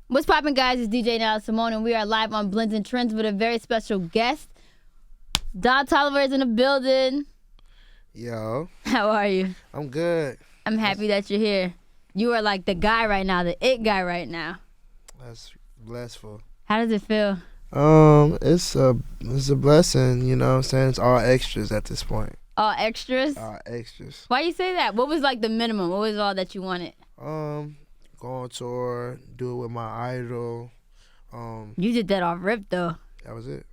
What's poppin', guys? It's DJ Nala Simone, and we are live on Blends and Trends with a very special guest. Don Toliver is in the building. Yo. How are you? I'm good. I'm happy that you're here. You are like the guy right now, the it guy right now. That's blissful. How does it feel? It's a blessing, you know what I'm saying? It's all extras at this point. All extras? All extras. Why you say that? What was like the minimum? What was all that you wanted? Go on tour, do it with my idol. You did that off rip though. That was it.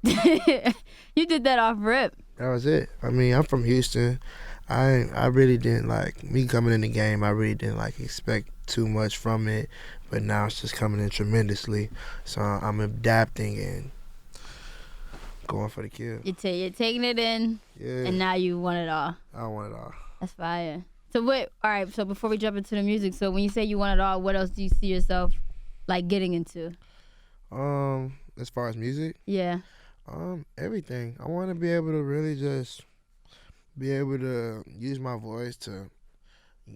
You did that off rip. That was it. I mean, I'm from Houston. I really didn't me coming in the game. I really didn't expect too much from it, but now it's just coming in tremendously. So I'm adapting and going for the kill. You're taking it in, yeah. And now you want it all. I want it all. That's fire. So all right, so before we jump into the music, so when you say you want it all, what else do you see yourself getting into? As far as music? Yeah. Everything. I want to be able to really just be able to use my voice to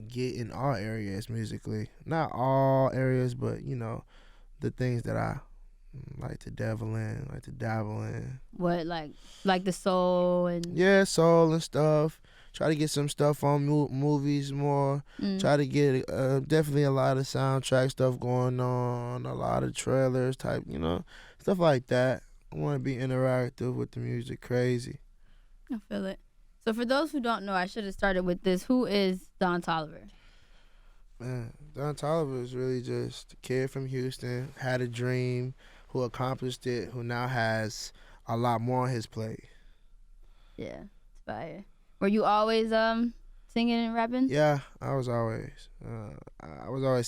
get in all areas musically. Not all areas, but the things that I like to dabble in. What, like the soul and... Yeah, soul and stuff. Try to get some stuff on movies more. Try to get definitely a lot of soundtrack stuff going on, a lot of trailers type, stuff like that. I want to be interactive with the music, crazy. I feel it. So for those who don't know, I should have started with this. Who is Don Toliver? Man, Don Toliver is really just a kid from Houston, had a dream, who accomplished it, who now has a lot more on his plate. Yeah, it's fire. Were you always singing and rapping? Yeah, I was always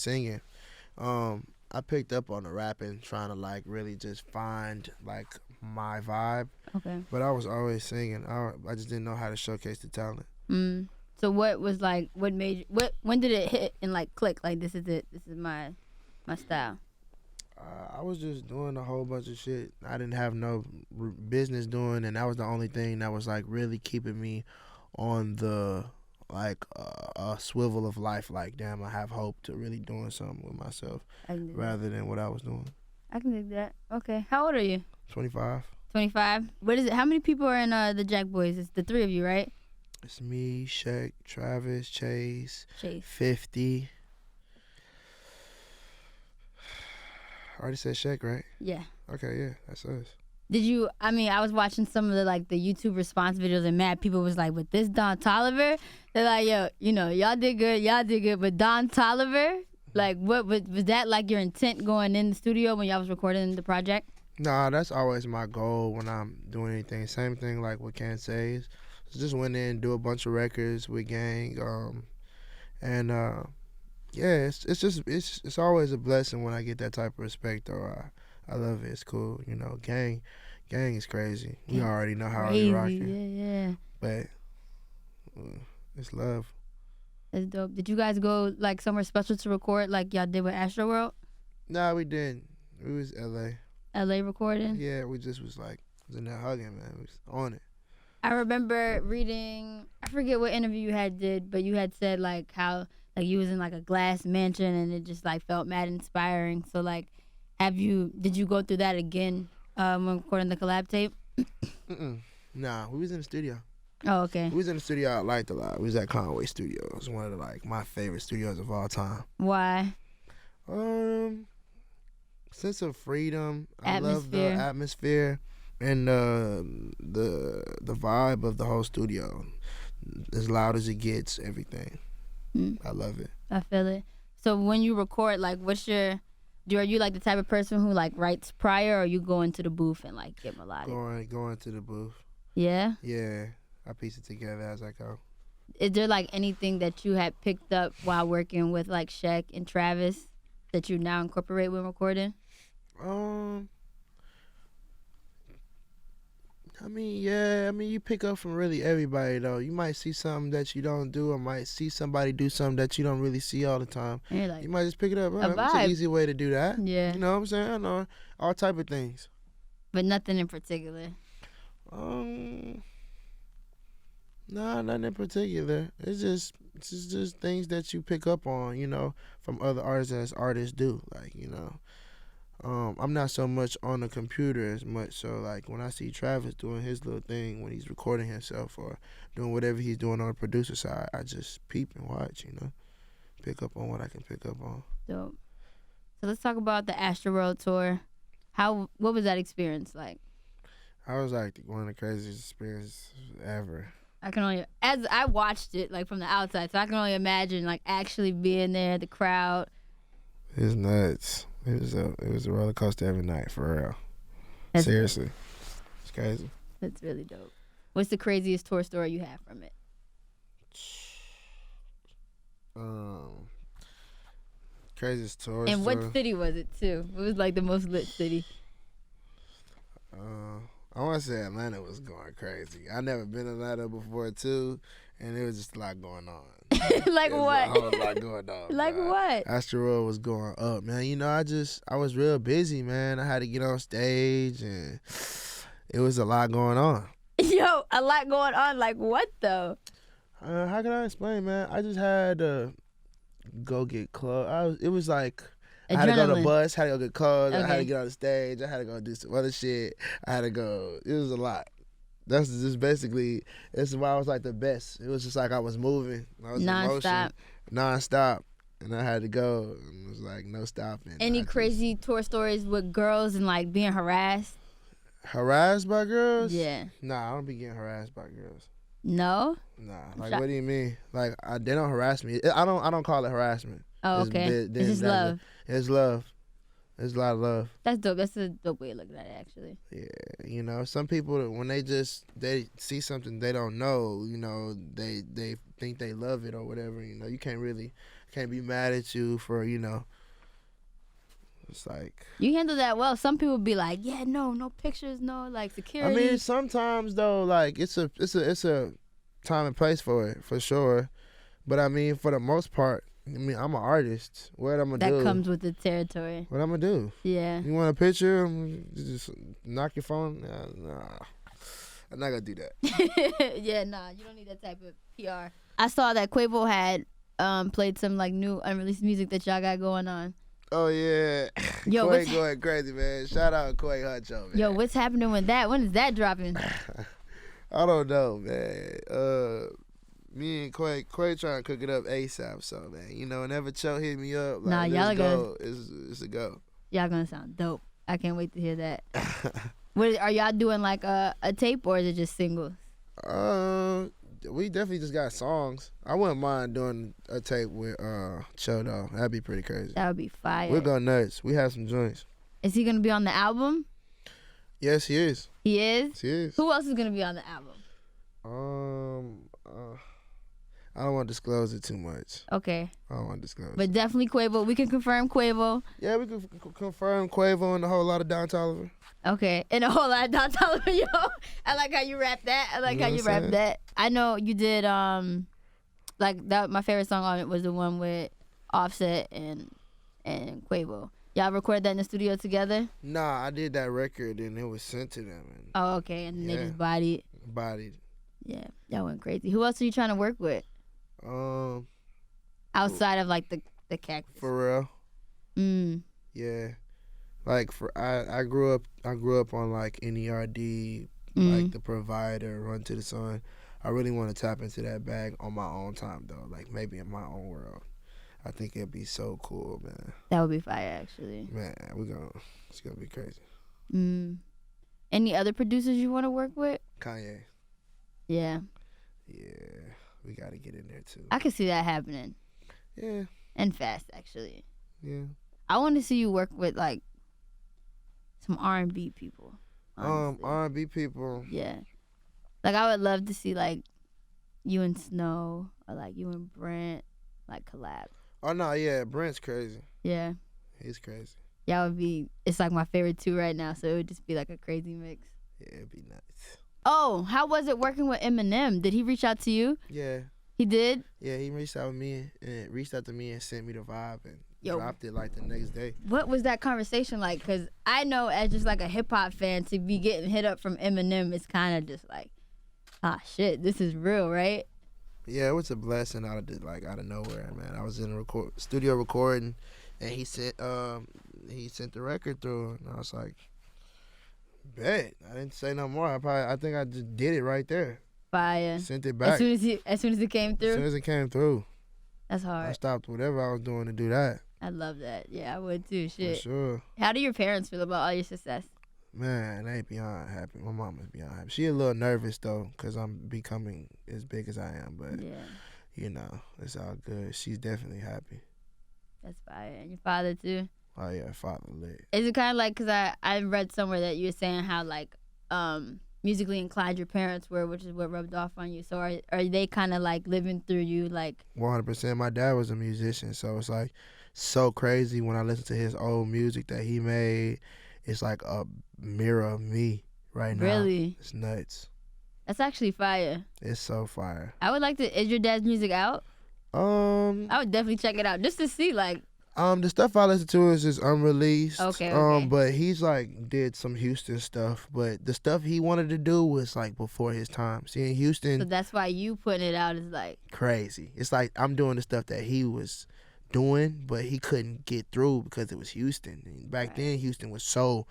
singing. I picked up on the rapping, trying to really just find my vibe. Okay. But I was always singing. I just didn't know how to showcase the talent. So what was what made you, when did it hit and click? This is it. This is my style. I was just doing a whole bunch of shit I didn't have no business doing, and that was the only thing that was really keeping me on the a swivel of life. Damn, I have hope to really doing something with myself rather than what I was doing. I can dig that. Okay, how old are you? 25. 25. What is it? How many people are in the Jack Boys? It's the three of you, right? It's me, Shaq, Travis, Chase. 50. I already said Shaq, right? Yeah. Okay, yeah, that's us. Did you? I mean, I was watching some of the the YouTube response videos, and mad people was with this Don Toliver, they're yo, y'all did good, but Don Toliver, what was that your intent going in the studio when y'all was recording the project? Nah, that's always my goal when I'm doing anything. Same thing with Can't Say. Just went in, do a bunch of records with gang, yeah, it's always a blessing when I get that type of respect. Though I love it. It's cool, gang is crazy. We already know how we rocking. Yeah. But it's love. That's dope. Did you guys go somewhere special to record y'all did with Astro World? Nah, we didn't. It was L.A. L.A. recording? Yeah, we just was in there hugging, man. We was on it. I remember reading, I forget what interview you did, but you had said how you was in a glass mansion and it just felt mad inspiring. So did you go through that again when recording the collab tape? Nah, we was in the studio. Oh, okay. We was in the studio I liked a lot. We was at Conway Studios. It's one of my favorite studios of all time. Why? Sense of freedom. Atmosphere. I love the atmosphere and the vibe of the whole studio. As loud as it gets, everything. I love it. I feel it. So when you record, are you the type of person who writes prior, or you go into the booth and get melodic? Going to the booth. Yeah? Yeah. I piece it together as I go. Is there anything that you had picked up while working with Shaq and Travis that you now incorporate when recording? You pick up from really everybody, though. You might see something that you don't do, or might see somebody do something that you don't really see all the time. You might just pick it up. A It's vibe. an easy way to do that. Yeah. You know what I'm saying? I know all type of things. But nothing in particular? Nah, nothing in particular. It's just things that you pick up on, from other artists as artists do. I'm not so much on the computer as much. So like when I see Travis doing his little thing when he's recording himself or doing whatever he's doing on the producer side, I just peep and watch. Pick up on what I can pick up on. Dope. So let's talk about the Astroworld tour. What was that experience like? I was like one of the craziest experiences ever. As I watched it like from the outside, so I can only imagine like actually being there, the crowd. It was nuts. It was a roller coaster every night, for real. Seriously. Dope. It's crazy. That's really dope. What's the craziest tour story you have from it? Craziest tour. And what city was it too? It was like the most lit city. I want to say Atlanta was going crazy. I never been to Atlanta before too, and it was just a lot going on. Like what? A whole lot going on. Like what? Astroworld was going up, man. I was real busy, man. I had to get on stage, and it was a lot going on. Yo, a lot going on. Like what though? How can I explain, man? I just had to go get clothes. It was like I had to go to the bus, had to go get clothes. Okay. I had to get on the stage. I had to go do some other shit. I had to go. It was a lot. That's just basically. This is why I was like the best. It was just like I was moving. I was non-stop, and I had to go. And it was like no stopping. Any crazy tour stories with girls and like being harassed? Harassed by girls? Yeah. Nah, I don't be getting harassed by girls. No? Nah. Like, what do you mean? Like, they don't harass me. I don't call it harassment. Oh, okay. It's just love. It's love. There's a lot of love. That's dope. That's a dope way of looking at it, actually. Yeah, some people, when they see something they don't know, they think they love it or whatever. You can't be mad at you for, It's like you handle that well. Some people be like, yeah, no pictures, no like security. I mean, sometimes though, like it's a time and place for it, for sure. But I mean, for the most part, I'm an artist. What am I gonna do? That comes with the territory. What I'm gonna do? Yeah. You want a picture? Just knock your phone. Nah, I'm not gonna do that. Yeah, nah, you don't need that type of PR. I saw that Quavo had played some like new unreleased music that y'all got going on. Oh yeah, yo, Quay going crazy, man. Shout out Quay Huncho, man. Yo, what's happening with that? When is that dropping? I don't know, man. Me and Quay trying to cook it up ASAP. So man, whenever Cho hit me up, like, y'all go. It's a go. Y'all gonna sound dope. I can't wait to hear that. What are y'all doing, like a tape, or is it just singles? We definitely just got songs. I wouldn't mind doing a tape with Cho though. That'd be pretty crazy. That would be fire. We'll go nuts. We have some joints. Is he gonna be on the album? Yes, he is. He is? He is. Who else is gonna be on the album? I don't want to disclose it too much. Okay. I don't want to disclose. But definitely Quavo. We can confirm Quavo. Yeah, we can confirm Quavo and a whole lot of Don Toliver. Okay, and a whole lot of Don Toliver, yo. I like how you rap that. I know you did like that. My favorite song on it was the one with Offset and Quavo. Y'all recorded that in the studio together? Nah, I did that record and it was sent to them. Oh, okay, and they just bodied. Yeah, y'all went crazy. Who else are you trying to work with? Outside of like the Cactus. For real? Yeah. Like I grew up on like NERD, like The Provider, Run to the Sun. I really want to tap into that bag on my own time though, like maybe in my own world. I think it'd be so cool, man. That would be fire, actually. Man, it's gonna be crazy. Any other producers you want to work with? Kanye. Yeah. Yeah, we gotta get in there too. I can see that happening. Yeah. And fast, actually. Yeah. I want to see you work with like some R&B people. Honestly. R&B people. Yeah. Like I would love to see like you and Snow or like you and Brent like collab. Oh no, yeah, Brent's crazy. Yeah. He's crazy. Yeah, it's like my favorite two right now, so it would just be like a crazy mix. Yeah, it'd be nice. Oh, how was it working with Eminem? Did he reach out to you? Yeah. He did? Yeah, he reached out to me and sent me the vibe and dropped it like the next day. What was that conversation like? Because I know as just like a hip-hop fan, to be getting hit up from Eminem, it's kind of just like, shit, this is real, right? Yeah, it was a blessing out of nowhere, man. I was in a studio recording, and he sent he sent the record through, and I was like, bet. I didn't say no more. I think I just did it right there. Fire. Sent it back. As soon as it came through. As soon as it came through. That's hard. I stopped whatever I was doing to do that. I love that. Yeah, I would too. Shit. For sure. How do your parents feel about all your success? Man, they beyond happy. My mama's beyond happy. She a little nervous though, cause I'm becoming as big as I am. But Yeah, you know, it's all good. She's definitely happy. that's fire. And your father too. Oh yeah, father lit. Is it kind of like, cause I read somewhere that you were saying how like musically inclined your parents were, which is what rubbed off on you. So are they kind of like living through you, like? 100%. My dad was a musician, so it's like so crazy when I listen to his old music that he made. It's like a mirror of me right now. Really? It's nuts. That's actually fire. It's so fire. I would like to. Is your dad's music out? I would definitely check it out just to see, like. The stuff I listen to is just unreleased. Okay. But he's like did some Houston stuff, but the stuff he wanted to do was like before his time. See, in Houston, So that's why you putting it out is like. crazy. It's like I'm doing the stuff that he was doing, but he couldn't get through because it was Houston. And back then, Houston was so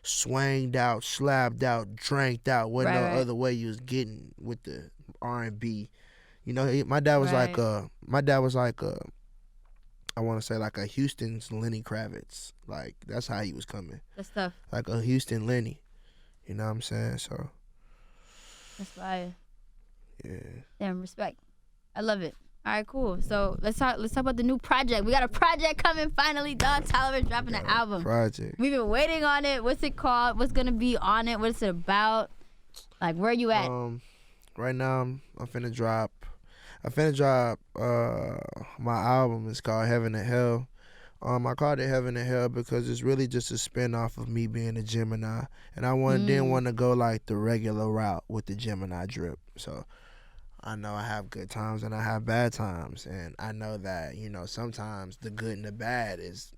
swanged out, slapped out, dranked out. Wasn't no other way you was getting with the R&B. You know, my dad was like I want to say like a Houston's Lenny Kravitz. Like that's how he was coming. That's tough. Like a Houston Lenny. You know what I'm saying? So That's fire. yeah. Damn, respect. I love it. All right, cool. So let's talk about the new project. We got a project coming finally. Don Toliver dropping an album. Project. We've been waiting on it. What's it called? What's gonna be on it? What's it about? Like, where you at? Right now I'm finna drop. My album is called Heaven and Hell. I called it Heaven and Hell because it's really just a spin-off of me being a Gemini, and I didn't want to go like the regular route with the Gemini drip. So I know I have good times and I have bad times, and I know that, you know, sometimes the good and the bad is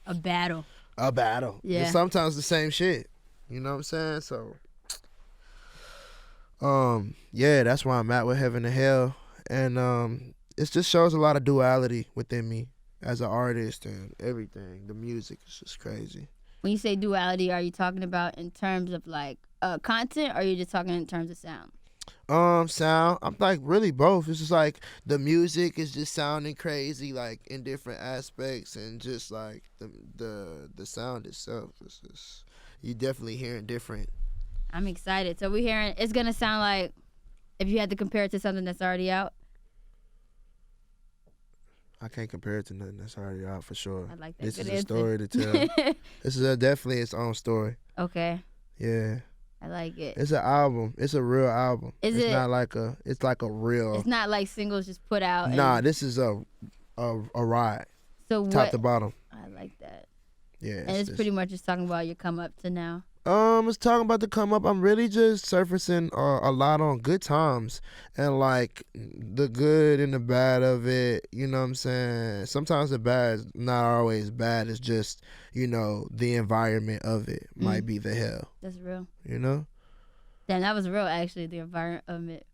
A battle. Yeah. And sometimes the same shit. You know what I'm saying? So yeah, that's where I'm at with Heaven and Hell. And it just shows a lot of duality within me as an artist and everything. The music is just crazy. When you say duality, are you talking about in terms of like content, or are you just talking in terms of sound? Sound. I'm like really both. It's just like the music is just sounding crazy, like in different aspects, and just like the sound itself is just, you definitely hearing different. I'm excited. So we're hearing it's gonna sound like, if you had to compare it to something that's already out. I can't compare it to nothing that's already out for sure. I like that. This Good is answer. a story to tell. This is definitely its own story. Okay. Yeah. I like it. It's an album. It's a real album. Is it's it? Not like a. It's like a real. It's not like singles just put out. Nah, this is a ride. So top to bottom. I like that. Yeah. And it's pretty much just talking about your come up to now. It's talking about the come up. I'm really just surfacing a lot on good times and like the good and the bad of it. You know what I'm saying? Sometimes the bad is not always bad. It's just, you know, the environment of it might be the hell. That's real. You know? Damn, that was real actually. The environment of it.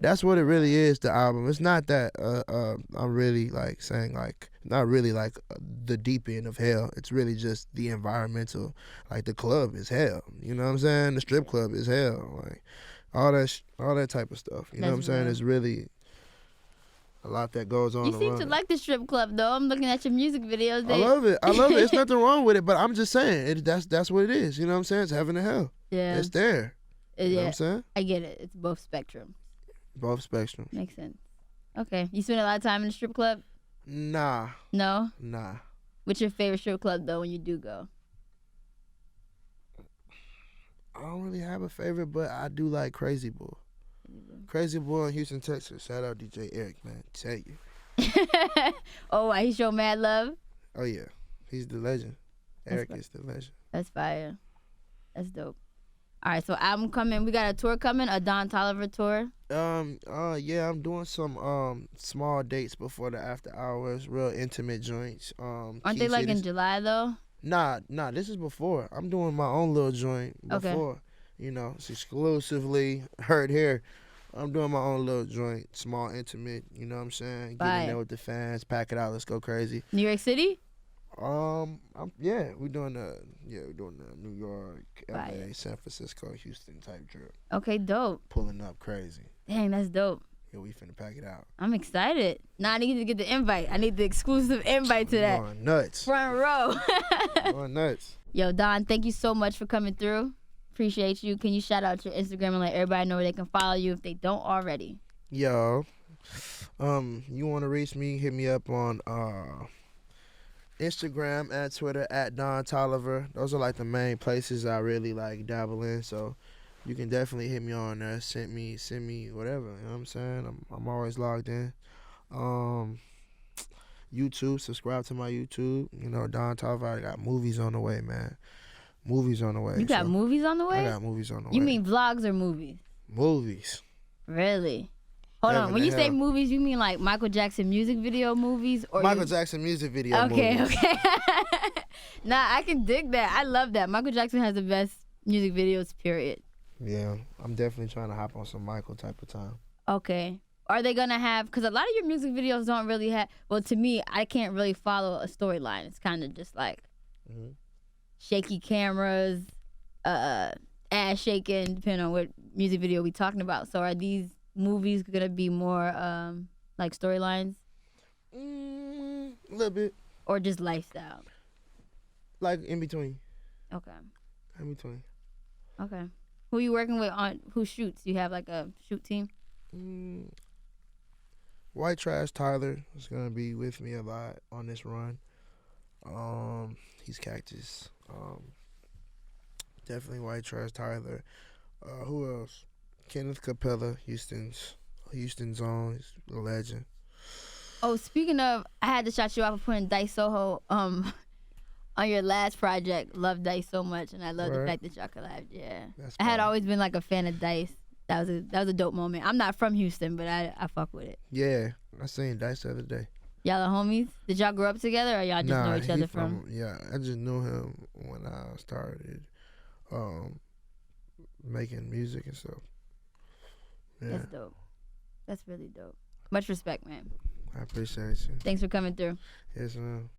That's what it really is, the album. It's not that I'm really like saying like, not really like the deep end of hell. It's really just the environmental, like the club is hell. You know what I'm saying? The strip club is hell. Like all that type of stuff. You know what I'm saying? It's really a lot that goes on. You seem to like the strip club though. I'm looking at your music videos. I love it. It's nothing wrong with it, but I'm just saying that's what it is. You know what I'm saying? It's heaven and hell. Yeah. It's there. You know what I'm saying? I get it. It's both spectrums. Both spectrums. Makes sense. Okay. You spend a lot of time in the strip club? Nah. No? Nah. What's your favorite strip club though when you do go? I don't really have a favorite, but I do like Crazy Boy. Crazy Boy in Houston, Texas. Shout out DJ Eric, man. Tell you. Oh, he showed mad love? Oh yeah. He's the legend. Eric is the legend. That's fire. That's dope. All right, so album coming. We got a tour coming, a Don Toliver tour. Yeah, I'm doing some small dates before the after hours, real intimate joints. Aren't they like in July though? Nah, this is before. I'm doing my own little joint before. Okay. You know, it's exclusively heard here. I'm doing my own little joint, small, intimate. You know what I'm saying? Get in there with the fans, pack it out, let's go crazy. New York City? we're doing the New York, LA, Right. San Francisco, Houston type trip. Okay, dope. Pulling up crazy. Dang, that's dope. Yeah, we finna pack it out. I'm excited. Now I need to get the invite. I need the exclusive invite to that. Going nuts. Front row. Going nuts. Yo, Don, thank you so much for coming through. Appreciate you. Can you shout out your Instagram and let everybody know where they can follow you if they don't already? Yo, you want to reach me? Hit me up on Instagram and Twitter at Don Toliver. Those are like the main places I really like dabble in. So you can definitely hit me on there. Send me whatever. You know what I'm saying? I'm always logged in. YouTube, subscribe to my YouTube. You know, Don Toliver. I got movies on the way, man. Movies on the way. You got movies on the way? I got movies on the way. You mean vlogs or movies? Movies. Really? Hold on. When you say movies, you mean like Michael Jackson music video movies? Or Michael Jackson music video movies. Okay. Nah, I can dig that. I love that. Michael Jackson has the best music videos, period. Yeah, I'm definitely trying to hop on some Michael type of time. Okay. Are they going to have, because a lot of your music videos don't really have, well, to me, I can't really follow a storyline. It's kind of just like shaky cameras, ass shaking, depending on what music video we talking about. So are these movies going to be more like storylines? A little bit. Or just lifestyle? Like in between. Okay. In between. Okay. Who you working with on, who shoots? You have like a shoot team? White Trash Tyler is going to be with me a lot on this run. He's Cactus. Definitely White Trash Tyler. Who else? Kenneth Capella, Houston's own. He's a legend. Oh, speaking of, I had to shout you out for putting Dice Soho on your last project. Love Dice so much, and I love the fact that y'all collabed. Yeah, I had always been like a fan of Dice. That was a dope moment. I'm not from Houston, but I fuck with it. Yeah, I seen Dice the other day. Y'all are homies? Did y'all grow up together, or y'all just know each other from? Yeah, I just knew him when I started making music and stuff. Yeah. That's dope. That's really dope. Much respect, man. I appreciate you. Thanks for coming through. Yes, ma'am.